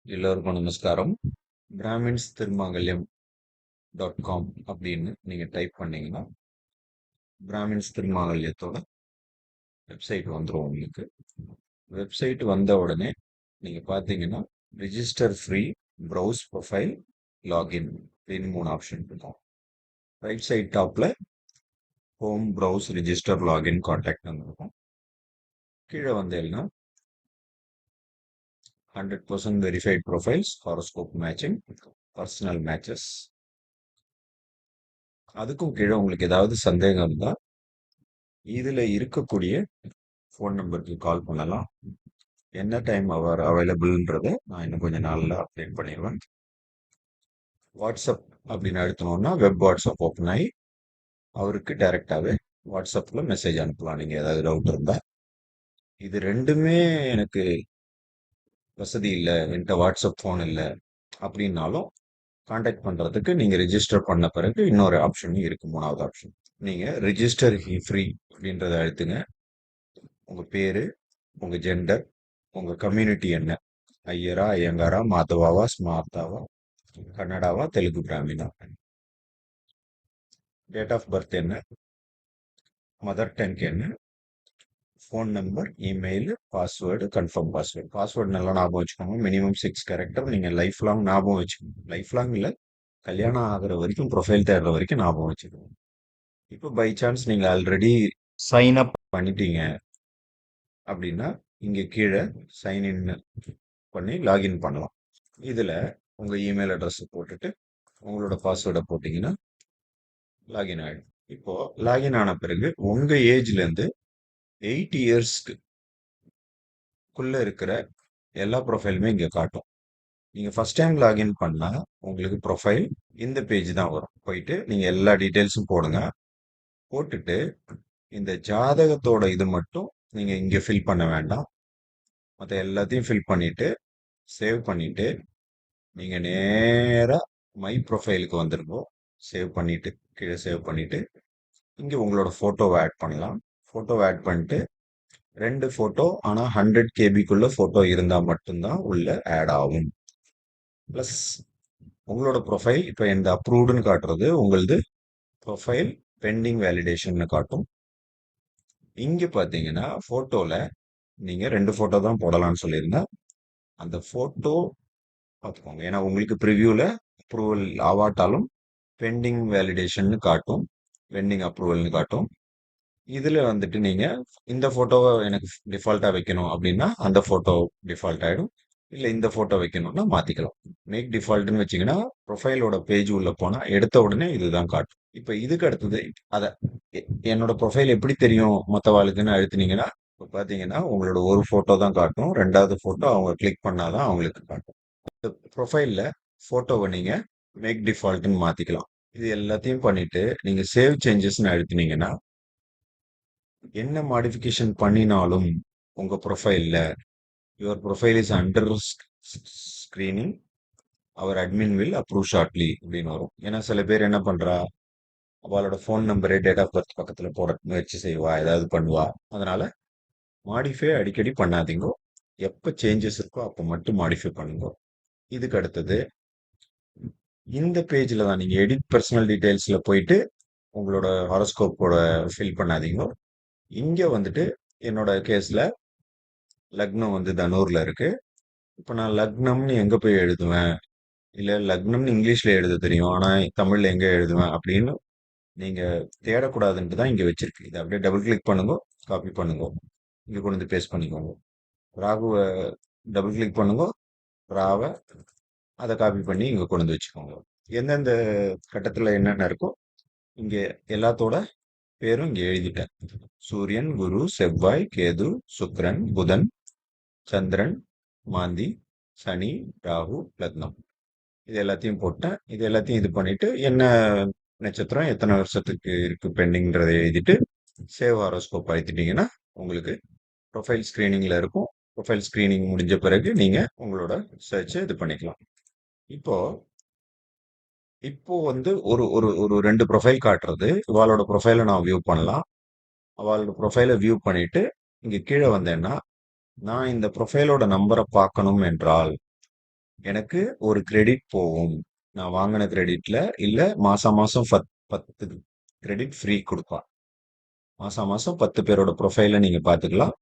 எல்லோருக்கும் நமஸ்காரம். Brahmins திருமாங்கல்யம் .com அப்படின்னு நீங்க டைப் பண்ணீங்கன்னா பிராமின்ஸ் திருமாங்கல்யத்தோட வெப்சைட் வந்துடும். உங்களுக்கு வெப்சைட் வந்த உடனே நீங்க பார்த்தீங்கன்னா register free, browse profile, login அப்படின்னு 3 ஆப்ஷன் இருக்கும். ரைட் சைட் டாப்ல home, browse, register, login, contact இருக்கும். கீழே வந்தேன்னா 100% verified profiles, horoscope matching, personal matches. அதுக்கும் கீழே உங்களுக்கு ஏதாவது சந்தேகம் இருந்தா இதுல இருக்கக்கூடிய ஃபோன் நம்பருக்கு கால் பண்ணலாம். என்ன டைம் அவர் அவைலபிள்ன்றத நான் இன்னும் கொஞ்ச நாள்ல அப்டேட் பண்ணிடுவேன். வாட்ஸ்அப் அப்படின்னு அழுத்தணும்னா வெப் வாட்ஸ்அப் ஓப்பன் ஆகி அவருக்கு டைரக்டாவே வாட்ஸ்அப்ல மெசேஜ் அனுப்பலாம் நீங்க ஏதாவது டவுட் இருந்தா. இது ரெண்டுமே எனக்கு வசதி இல்லை, என்கிட்ட வாட்ஸ்அப் ஃபோன் இல்லை அப்படின்னாலும் கான்டாக்ட் பண்றதுக்கு நீங்க ரெஜிஸ்டர் பண்ண பிறகு இன்னொரு ஆப்ஷனும் இருக்கு. 3வது ஆப்ஷன், நீங்க ரெஜிஸ்டர் ஃப்ரீ அப்படின்றத அழுத்துங்க. உங்க பேரு, உங்க ஜெண்டர், உங்க கம்யூனிட்டி என்ன, ஐயரா, ஐயங்காரா, மாதவாவா, ஸ்மார்த்தாவா, கன்னடாவா, தெலுங்கு பிராமினா, டேட் ஆஃப் பர்த் என்ன, மதர் டங்க் என்ன, phone number, email, password, confirm password. Password நல்லா ஞாபகம் வச்சுக்கோங்க. Minimum 6 character. நீங்க லைஃப் லாங் ஞாபகம் வச்சுக்கோங்க. லைஃப் லாங் இல்லை, கல்யாணம் ஆகுற வரைக்கும், ப்ரொஃபைல் தேடுற வரைக்கும் ஞாபகம் வச்சுக்கோங்க. இப்போ பை சான்ஸ் நீங்க ஆல்ரெடி சைன் அப் பண்ணிட்டீங்க அப்படின்னா இங்க கீழே சைன் இன் பண்ணி லாகின் பண்ணலாம். இதுல உங்க இமெயில் அட்ரஸ் போட்டுட்டு உங்களோட பாஸ்வேர்டை போட்டீங்கன்னா லாகின் ஆயிடும். இப்போ லாகின் ஆன பிறகு உங்க ஏஜ்ல இருந்து 8 இயர்ஸ்க்குள்ள இருக்கிற எல்லா ப்ரொஃபைலுமே இங்க காட்டும். நீங்க ஃபர்ஸ்ட் டைம் லாகின் பண்ணா உங்களுக்கு ப்ரொஃபைல் இந்த பேஜ் தான் வரும். போயிட்டு நீங்க எல்லா டீட்டெயில்ஸும் போடுங்க. போட்டுட்டு இந்த ஜாதகத்தோட இது மட்டும் நீங்க இங்க ஃபில் பண்ண வேண்டாம். மற்ற எல்லாத்தையும் ஃபில் பண்ணிட்டு சேவ் பண்ணிட்டு நீங்க நேரா மை ப்ரொஃபைலுக்கு வந்துருங்க. சேவ் பண்ணிட்டு கீழே சேவ் பண்ணிட்டு இங்க உங்களோட போட்டோவை ஆட் பண்ணலாம். போட்டோவை ஆட் பண்ணிட்டு 2 போட்டோ ஆனா 100 கேபிக்குள்ள போட்டோ இருந்தா மட்டும்தான் உள்ள ஆட் ஆகும். பிளஸ் உங்களோட ப்ரொஃபைல் இப்ப எந்த அப்ரூவ்டுன்னு காட்டுறது, உங்களது ப்ரொஃபைல் பெண்டிங் வேலிடேஷன் காட்டும். இங்க பாத்தீங்கன்னா போட்டோல நீங்க 2 போட்டோ தான் போடலாம்னு சொல்லியிருந்தேன். அந்த போட்டோ பார்த்துக்கோங்க. ஏன்னா உங்களுக்கு ப்ரிவியூல அப்ரூவல் ஆவாட்டாலும் பெண்டிங் வேலிடேஷன் காட்டும், பெண்டிங் அப்ரூவல்னு காட்டும். இதுல வந்துட்டு நீங்க இந்த போட்டோவை எனக்கு டிஃபால்ட்டா வைக்கணும் அப்படின்னா அந்த போட்டோ டிஃபால்ட் ஆயிடும். இல்ல இந்த போட்டோ வைக்கணும்னா மாத்திக்கலாம். மேக் டிஃபால்ட்னு வச்சீங்கன்னா ப்ரொஃபைலோட பேஜ் உள்ள போனா எடுத்த உடனே இதுதான் காட்டும். இப்ப இதுக்கு அடுத்தது அத என்னோட ப்ரொஃபைல் எப்படி தெரியும் மொத்தவாளுக்குன்னு அழுத்தினீங்கன்னா இப்ப பாத்தீங்கன்னா உங்களோட ஒரு போட்டோ தான் காட்டும். 2வது போட்டோ அவங்க கிளிக் பண்ணாதான் அவங்களுக்கு காட்டும். ப்ரொஃபைல்ல போட்டோவை நீங்க மேக் டிஃபால்ட்னு மாத்திக்கலாம். இது எல்லாத்தையும் பண்ணிட்டு நீங்க சேவ் சேஞ்சஸ்ன்னு அழுத்தினீங்கன்னா என்ன மாடிஃபிகேஷன் பண்ணினாலும் உங்க ப்ரொஃபைல்ல your profile is under screening, our admin will approve shortly அப்படின்னு வரும். ஏன்னா சில பேர் என்ன பண்றா, அவளோட ஃபோன் நம்பரே டேட் ஆஃப் பர்த் பக்கத்துல போட முயற்சி செய்வா, ஏதாவது பண்ணுவா. அதனால மாடிஃபை அடிக்கடி பண்ணாதீங்க. எப்ப சேஞ்சஸ் இருக்கோ அப்ப மட்டும் மாடிஃபை பண்ணுங்க. இதுக்கு அடுத்தது இந்த பேஜ்ல தான் நீங்க எடிட் பர்சனல் டீடைல்ஸ்ல போயிட்டு உங்களோட ஹாரோஸ்கோப்போட ஃபில் பண்ணாதீங்க. இங்க வந்துட்டு என்னோட கேஸ்ல லக்னம் வந்து தனூர்ல இருக்கு. இப்ப நான் லக்னம்னு எங்க போய் எழுதுவேன், இல்ல லக்னம்னு இங்கிலீஷ்ல எழுத தெரியும் ஆனா தமிழ்ல எங்க எழுதுவேன் அப்படின்னு நீங்க தேடக்கூடாதுன்ட்டு தான் இங்க வச்சிருக்கு. இதை அப்படியே டபுள் கிளிக் பண்ணுங்க, காப்பி பண்ணுங்க, இங்க கொண்டு வந்து பேஸ்ட் பண்ணிக்கோங்க. ராகுவை டபுள் கிளிக் பண்ணுங்க, ராவை அதை காப்பி பண்ணி இங்க கொண்டு வந்து வச்சுக்கோங்க. எந்தெந்த கட்டத்துல என்னென்ன இருக்கோ இங்க எல்லாத்தோட பேரும் இங்க எழுதிட்டேன். சூரியன், குரு, செவ்வாய், கேது, சுக்கிரன், புதன், சந்திரன், மாந்தி, சனி, ராகு, லக்னம். இது எல்லாத்தையும் போட்டேன். இது எல்லாத்தையும் இது பண்ணிட்டு என்ன நட்சத்திரம் எத்தனை வருஷத்துக்கு இருக்கு பெண்டிங்ன்றதை எழுதிட்டு சேவ் ஹாரோஸ்கோப் அழுத்திட்டீங்கன்னா உங்களுக்கு ப்ரொஃபைல் ஸ்கிரீனிங்ல இருக்கும். ப்ரொஃபைல் ஸ்கிரீனிங் முடிஞ்ச பிறகு நீங்க உங்களோட சர்ச்சை இது பண்ணிக்கலாம். இப்போ இப்போ வந்து ஒரு ஒரு ஒரு 2 ப்ரொஃபைல் காட்டுறது. இவாளோட ப்ரொஃபைலை நான் வியூ பண்ணலாம். அவளோட ப்ரொஃபைலை வியூ பண்ணிட்டு இங்க கீழே வந்தேன்னா நான் இந்த ப்ரொஃபைலோட நம்பரை பார்க்கணும் என்றால் எனக்கு ஒரு கிரெடிட் போகும். நான் வாங்கின கிரெடிட்ல இல்ல மாசம் மாசம் 10 கிரெடிட் ஃப்ரீ கொடுப்பான். மாசம் மாசம் 10 பேரோட ப்ரொஃபைல நீங்க பார்த்துக்கலாம்.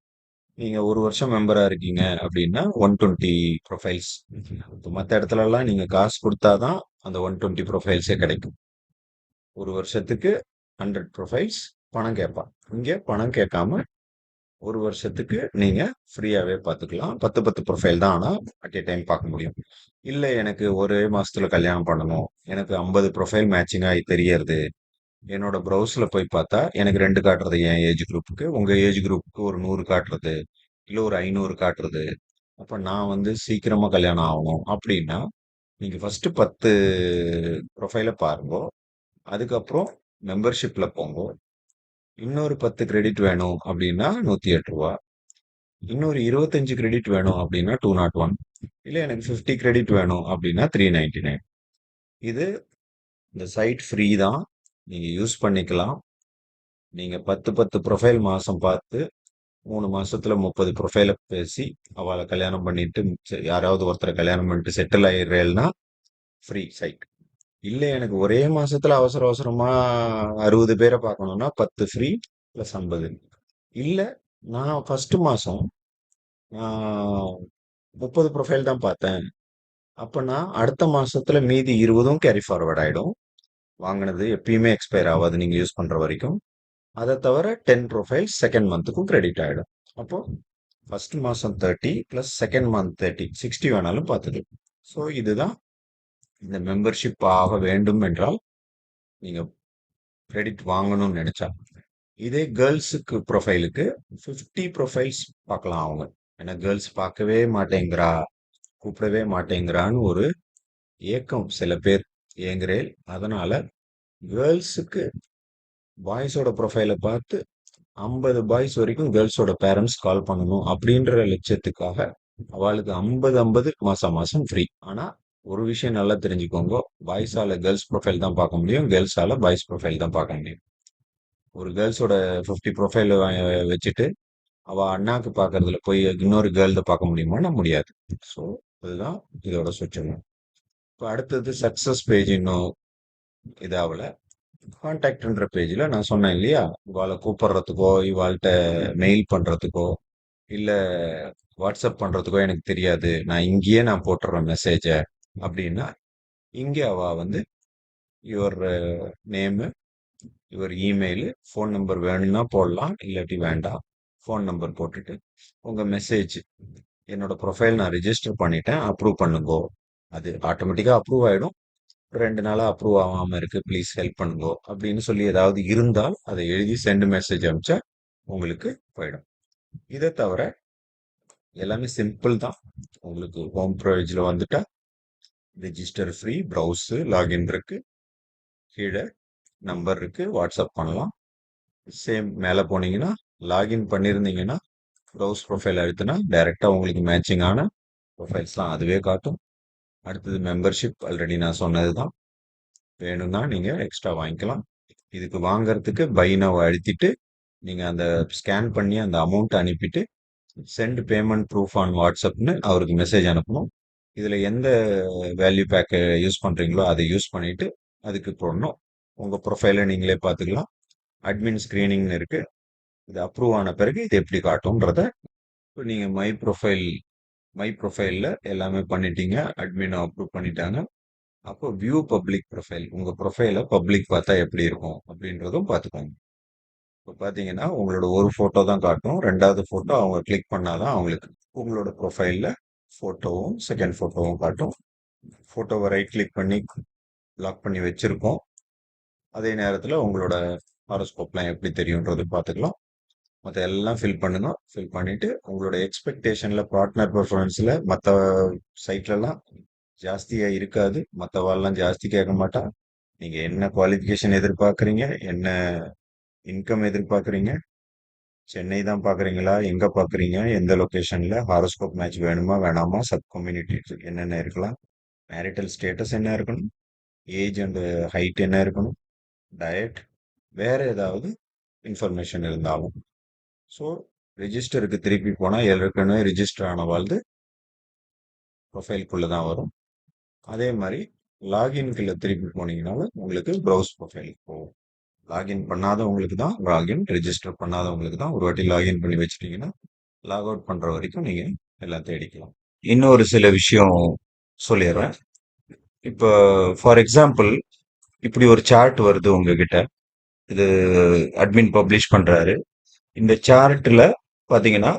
நீங்க ஒரு வருஷம் மெம்பரா இருக்கீங்க அப்படின்னா 120 ப்ரொஃபைல்ஸ். மற்ற இடத்துலலாம் நீங்க காசு கொடுத்தாதான் அந்த 120 ப்ரொஃபைல்ஸே கிடைக்கும். ஒரு வருஷத்துக்கு 100 ப்ரொஃபைல்ஸ் பணம் கேட்பான். இங்க பணம் கேட்காம ஒரு வருஷத்துக்கு நீங்க ஃப்ரீயாவே பார்த்துக்கலாம். 10 ப்ரொஃபைல் தான். ஆனா அட் ஏ டைம் பார்க்க முடியும். இல்ல எனக்கு ஒரே மாசத்துல கல்யாணம் பண்ணணும், எனக்கு 50 ப்ரொஃபைல் மேட்சிங் ஆகி தெரியறது, என்னோட ப்ரௌஸ்ல போய் பார்த்தா எனக்கு 2 காட்டுறது என் ஏஜ் குரூப்புக்கு, உங்க ஏஜ் குரூப்புக்கு ஒரு 100 காட்டுறது, இல்ல ஒரு 500 காட்டுறது. அப்ப நான் வந்து சீக்கிரமா கல்யாணம் ஆகணும் அப்படின்னா நீங்க ஃபர்ஸ்ட் 10 ப்ரொஃபைல பாருங்க. அதுக்கப்புறம் மெம்பர்ஷிப்ல போங்க. இன்னொரு 10 கிரெடிட் வேணும் அப்படின்னா ரூ. 108. இன்னொரு 25 கிரெடிட் வேணும் அப்படின்னா 201. இல்ல எனக்கு 50 கிரெடிட் வேணும் அப்படின்னா 399. இது இந்த சைட் ஃப்ரீ தான். நீங்க யூஸ் பண்ணிக்கலாம். நீங்க 10 ப்ரொஃபைல் மாசம் பார்த்து 3 மாசத்துல 30 ப்ரொஃபைல பேசி அவளை கல்யாணம் பண்ணிட்டு யாராவது ஒருத்தரை கல்யாணம் பண்ணிட்டு செட்டில் ஆயிடுறேன்னா ஃப்ரீ சைட். இல்ல எனக்கு ஒரே மாசத்துல அவசர அவசரமா 60 பேரை பார்க்கணும்னா 10 ஃப்ரீ பிளஸ் 50. இல்ல நான் ஃபர்ஸ்ட் மாசம் நான் 30 ப்ரொஃபைல் தான் பார்த்தேன். அப்ப நான் அடுத்த மாசத்துல மீதி 20ம் கேரி ஃபார்வர்ட் ஆயிடும். வாங்கினது எப்பயுமே எக்ஸ்பயர் ஆகாது நீங்க யூஸ் பண்ற வரைக்கும். அதை தவிர 10 ப்ரொஃபைல் செகண்ட் மந்த்துக்கும் கிரெடிட் ஆயிடும். அப்போ ஃபர்ஸ்ட் மாசம் 30 பிளஸ் செகண்ட் மந்த் 30 60 வேணாலும் பார்த்துக்கலாம். ஸோ இதுதான் இந்த மெம்பர்ஷிப் ஆக வேண்டும் என்றால் நீங்க கிரெடிட் வாங்கணும்னு நினைச்சா. இதே கேர்ள்ஸுக்கு ப்ரொஃபைலுக்கு 50 ப்ரொஃபைல்ஸ் பார்க்கலாம் அவங்க. ஏன்னா கேர்ள்ஸ் பார்க்கவே மாட்டேங்கிறா, கூப்பிடவே மாட்டேங்கிறான்னு ஒரு ஏக்கம் சில பேர் ஏங்குறேன். அதனால கேர்ள்ஸுக்கு பாய்ஸோட ப்ரொஃபைலை பார்த்து 50 பாய்ஸ் வரைக்கும் கேர்ள்ஸோட பேரண்ட்ஸ் கால் பண்ணணும் அப்படின்ற லட்சியத்துக்காக அவளுக்கு 50 மாசம் மாசம் ஃப்ரீ. ஆனா ஒரு விஷயம் நல்லா தெரிஞ்சுக்கோங்க, பாய்ஸால கேர்ள்ஸ் ப்ரொஃபைல் தான் பார்க்க முடியும், கேர்ள்ஸால பாய்ஸ் ப்ரொஃபைல் தான் பார்க்க முடியும். ஒரு கேர்ள்ஸோட 50 ப்ரொஃபைல் வச்சுட்டு அவ அண்ணாக்கு பார்க்கறதுல போய் இன்னொரு கேர்ள்த பார்க்க முடியுமான்னா முடியாது. ஸோ அதுதான் இதோட சுற்றணும். இப்போ அடுத்தது சக்சஸ் பேஜ் இன்னும் இதாகல. கான்டாக்ட்ன்ற பேஜ்ல நான் சொன்னேன் இல்லையா, இவாளை கூப்பிடுறதுக்கோ இவாள்கிட்ட மெயில் பண்றதுக்கோ இல்ல வாட்ஸ்அப் பண்றதுக்கோ எனக்கு தெரியாது, நான் போட்டுறேன் மெசேஜ அப்படின்னா இங்கே அவ வந்து your name, your email, phone number வேணும்னா போடலாம், இல்லாட்டி வேண்டாம். ஃபோன் நம்பர் போட்டுட்டு உங்க மெசேஜ், என்னோட ப்ரொஃபைல் நான் ரிஜிஸ்டர் பண்ணிட்டேன், அப்ரூவ் பண்ணுங்கோ. அது ஆட்டோமேட்டிக்கா அப்ரூவ் ஆயிடும். 2 நாளா அப்ரூவ் ஆகாம இருக்கு, ப்ளீஸ் ஹெல்ப் பண்ணுங்கோ அப்படின்னு சொல்லி ஏதாவது இருந்தால் அதை எழுதி சென்ட் மெசேஜ் அனுப்பிச்சா உங்களுக்கு போயிடும். இதை தவிர எல்லாமே சிம்பிள் தான். உங்களுக்கு ஹோம் பேஜ்ல வந்துட்டா ரெஜிஸ்டர் ஃப்ரீ, ப்ரௌஸ், லாகின் இருக்கு, கீழே நம்பர் இருக்கு, வாட்ஸ்அப் பண்ணலாம். சேம் மேலே போனீங்கன்னா லாகின் பண்ணியிருந்தீங்கன்னா ப்ரௌஸ் ப்ரொஃபைல் அழுத்தினா டைரக்டா உங்களுக்கு மேட்சிங்கான ப்ரொஃபைல்ஸ்லாம் அதுவே காட்டும். அடுத்தது மெம்பர்ஷிப் ஆல்ரெடி நான் சொன்னது தான். வேணும்னா நீங்க எக்ஸ்ட்ரா வாங்கிக்கலாம். இதுக்கு வாங்குறதுக்கு பை நவ் அழுத்திட்டு நீங்க அந்த ஸ்கேன் பண்ணி அந்த அமௌண்ட் அனுப்பிட்டு சென்ட் பேமெண்ட் ப்ரூஃப் ஆன் வாட்ஸ்அப்னு அவருக்கு மெசேஜ் அனுப்பணும். இதுல எந்த வேல்யூ பேக் யூஸ் பண்றீங்களோ அதை யூஸ் பண்ணிட்டு அதுக்கு போடணும். உங்க ப்ரொஃபைலை நீங்களே பார்த்துக்கலாம். அட்மின் ஸ்கிரீனிங்னு இருக்கு. இது அப்ரூவ் ஆன பிறகு இது எப்படி காட்டும்ன்றத இப்போ நீங்க மை ப்ரொஃபைல்ல எல்லாமே பண்ணிட்டீங்க, அட்மின் அப்ரூவ் பண்ணிட்டாங்க. அப்போ வியூ பப்ளிக் ப்ரொஃபைல், உங்க ப்ரொஃபைல பப்ளிக் பார்த்தா எப்படி இருக்கும் அப்படின்றதும் பார்த்துக்கோங்க. இப்போ பார்த்தீங்கன்னா உங்களோட ஒரு ஃபோட்டோ தான் காட்டும், 2வது ஃபோட்டோ அவங்க கிளிக் பண்ணாதான் அவங்களுக்கு உங்களோட ப்ரொஃபைல்ல ஃபோட்டோவும் செகண்ட் ஃபோட்டோவும் காட்டும். ஃபோட்டோவை ரைட் கிளிக் பண்ணி லாக் பண்ணி வச்சிருக்கோம். அதே நேரத்தில் உங்களோட ஹாரோஸ்கோப்லாம் எப்படி தெரியுன்றது பார்த்துக்கலாம். மற்ற எல்லாம் ஃபில் பண்ணுங்க. ஃபில் பண்ணிட்டு உங்களோட எக்ஸ்பெக்டேஷன்ல பார்ட்னர் பெர்ஃபார்மன்ஸ்ல மற்ற சைட்லலாம் ஜாஸ்தியா இருக்காது. மற்றவாள்லாம் ஜாஸ்தி கேட்க மாட்டா. நீங்க என்ன குவாலிஃபிகேஷன் எதிர்பார்க்குறீங்க, என்ன இன்கம் எதிர்பார்க்குறீங்க, சென்னை தான் பார்க்குறீங்களா, எங்க பார்க்குறீங்க, எந்த லொகேஷன்ல, ஹாரோஸ்கோப் மேட்ச் வேணுமா வேணாமா, சப் கம்யூனிட்டி என்னென்ன இருக்கலாம், மேரிட்டல் ஸ்டேட்டஸ் என்ன இருக்கணும், ஏஜ் அண்ட் ஹைட் என்ன இருக்கணும், டயட், வேற ஏதாவது இன்ஃபர்மேஷன் இருந்தாலும். ஸோ ரெஜிஸ்டருக்கு திருப்பி போனால் ஏற்கனவே ரிஜிஸ்டர் ஆன வாழ்ந்து ப்ரொஃபைல்குள்ளே தான் வரும். அதே மாதிரி லாகின்குள்ளே திருப்பி போனீங்கனாலும் உங்களுக்கு ப்ரௌஸ் ப்ரொஃபைலுக்கு போகும். லாகின் பண்ணாதவங்களுக்கு தான் லாகின், ரெஜிஸ்டர் பண்ணாதவங்களுக்கு தான். ஒரு வாட்டி லாகின் பண்ணி வச்சிட்டிங்கன்னா லாக் அவுட் பண்ணுற வரைக்கும் நீங்கள் எல்லாம் தேடிக்கலாம். இன்னொரு சில விஷயம் சொல்லிடுறேன். இப்போ ஃபார் எக்ஸாம்பிள் இப்படி ஒரு சார்ட் வருது உங்ககிட்ட, இது அட்மின் பப்ளிஷ் பண்றாரு. இந்த சார்ட்ல பாத்தீங்கன்னா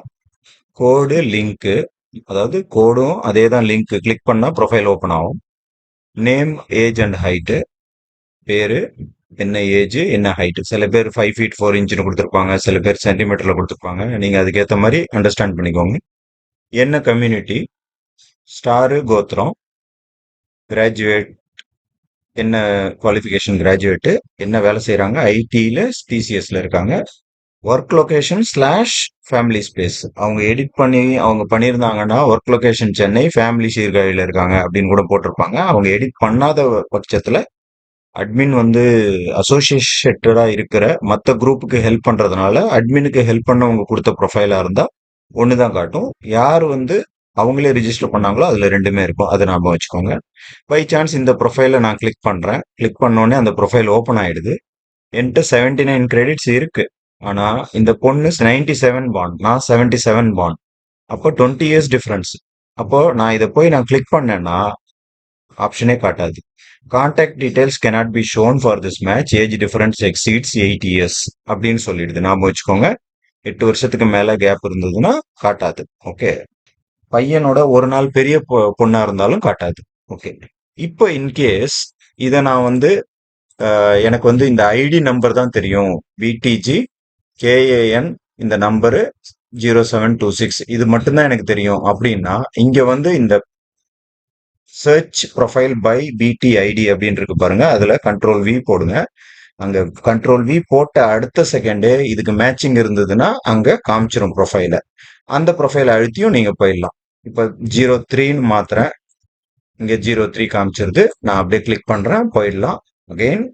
கோடு, லிங்க், அதாவது கோடும் அதே தான், லிங்க் கிளிக் பண்ணா ப்ரொஃபைல் ஓப்பன் ஆகும். நேம், ஏஜ் அண்ட் ஹைட்டு, பேரு, என்ன ஏஜ், என்ன ஹைட். சில பேர் 5 feet 4 inch கொடுத்துருப்பாங்க, சில பேர் சென்டிமீட்டர்ல கொடுத்துருப்பாங்க. நீங்க அதுக்கேற்ற மாதிரி அண்டர்ஸ்டாண்ட் பண்ணிக்கோங்க. என்ன கம்யூனிட்டி, ஸ்டாரு, கோத்திரம், கிராஜுவேட், என்ன குவாலிஃபிகேஷன் கிராஜுவேட்டு, என்ன வேலை செய்யறாங்க, ஐடியில் டிசிஎஸ்ல இருக்காங்க, work location slash family space. அவங்க எடிட் பண்ணி அவங்க பண்ணியிருந்தாங்கன்னா ஒர்க் லொகேஷன் சென்னை, ஃபேமிலி சீர்காழியில் இருக்காங்க அப்படின்னு கூட போட்டிருப்பாங்க. அவங்க எடிட் பண்ணாத பட்சத்தில் அட்மின் வந்து அசோசியேட்டடா இருக்கிற மற்ற குரூப்புக்கு ஹெல்ப் பண்றதுனால அட்மினுக்கு ஹெல்ப் பண்ணவங்க கொடுத்த ப்ரொஃபைலா இருந்தா ஒண்ணுதான் காட்டும். யார் வந்து அவங்களே ரிஜிஸ்டர் பண்ணாங்களோ அதுல ரெண்டுமே இருக்கும். அதை நாம வச்சுக்கோங்க. பை சான்ஸ் இந்த ப்ரொஃபைல நான் கிளிக் பண்றேன். கிளிக் பண்ணோடனே அந்த ப்ரொஃபைல் ஓப்பன் ஆயிடுது. என்கிட்ட 79 கிரெடிட்ஸ் இருக்கு. ஆனா இந்த பொண்ணு 97 பாண்ட், நான் 77 பாண்ட். அப்போ 20 years டிஃபரன்ஸ். அப்போ நான் இதை போய் நான் கிளிக் பண்ணேன்னா ஆப்ஷனே காட்டாது. Contact details cannot be shown for this match, age difference exceeds 8 years அப்படின்னு சொல்லிடுது. நாம வச்சுக்கோங்க. 8 வருஷத்துக்கு மேல கேப் இருந்ததுன்னா காட்டாது. ஓகே. பையனோட ஒரு நாள் பெரிய பொண்ணா இருந்தாலும் காட்டாது. ஓகே. இப்போ இன்கேஸ் இதை நான் வந்து எனக்கு வந்து இந்த ஐடி நம்பர் தான் தெரியும், பிடிஜி கேஏஎன், இந்த நம்பரு 0726, இது மட்டும்தான் எனக்கு தெரியும் அப்படின்னா இங்க வந்து இந்த சர்ச் ப்ரொஃபைல் பை பிடிஐடி அப்படின்னு இருக்கு பாருங்க, அதுல கண்ட்ரோல் வி போடுங்க. அங்க கண்ட்ரோல் வி போட்ட அடுத்த செகண்டே இதுக்கு மேட்சிங் இருந்ததுன்னா அங்க காமிச்சிரும் ப்ரொஃபைல. அந்த ப்ரொஃபைல அழுத்தியும் நீங்க போயிடலாம். இப்ப 03ன்னு மாத்துறேன், இங்க 03 காமிச்சிருது. நான் அப்படியே கிளிக் பண்றேன், போயிடலாம். Again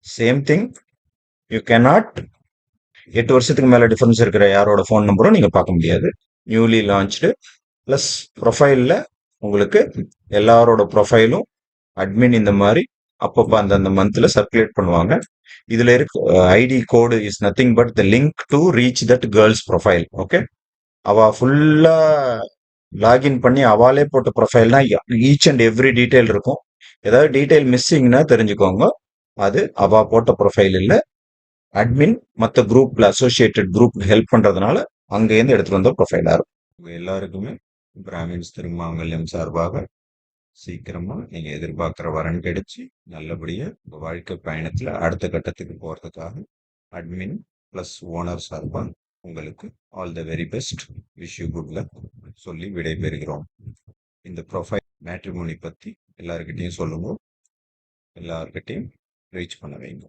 same thing. You cannot 8 வருஷத்துக்கு மேல டிஃபரன்ஸ் இருக்கிற யாரோட ஃபோன் நம்பரும் நீங்க பார்க்க முடியாது. நியூலி லான்ச்டு பிளஸ் ப்ரொஃபைல்ல உங்களுக்கு எல்லாரோட ப்ரொஃபைலும் அட்மின் இந்த மாதிரி அப்பப்போ அந்தந்த மந்த்ல சர்க்குலேட் பண்ணுவாங்க. இதுல இருக்க ID code is nothing but the link to reach that girls profile. Okay. அவ ஃபுல்லா லாகின் பண்ணி அவாலே போட்ட ப்ரொஃபைல்னா ஈச் அண்ட் எவ்ரி டீடைல் இருக்கும். ஏதாவது டீடைல் மிஸ்ஸிங்னா தெரிஞ்சுக்கோங்க, அது அவ போட்ட ப்ரொஃபைல் இல்ல, அட்மின் மற்ற குரூப்ல அசோசியேட்டட் குரூப் ஹெல்ப் பண்றதுனால அங்கேருந்து எடுத்துட்டு வந்த ப்ரொஃபைலா இருக்கும். எல்லாருக்குமே பிராமின்ஸ் திருமாங்கல்யம் சார்பாக சீக்கிரமா நீங்க எதிர்பார்க்கிற வரன் கிடைச்சு நல்லபடியா உங்க வாழ்க்கை பயணத்துல அடுத்த கட்டத்துக்கு போறதுக்காக அட்மின் பிளஸ் ஓனர் சார்பா உங்களுக்கு all the very best, wish you good luck சொல்லி விடைபெறுகிறோம். இந்த ப்ரொஃபைல் மேட்ரிமோனி பத்தி எல்லாருக்கிட்டையும் சொல்லுங்க, எல்லார்கிட்டையும் ரீச் பண்ண வைங்க.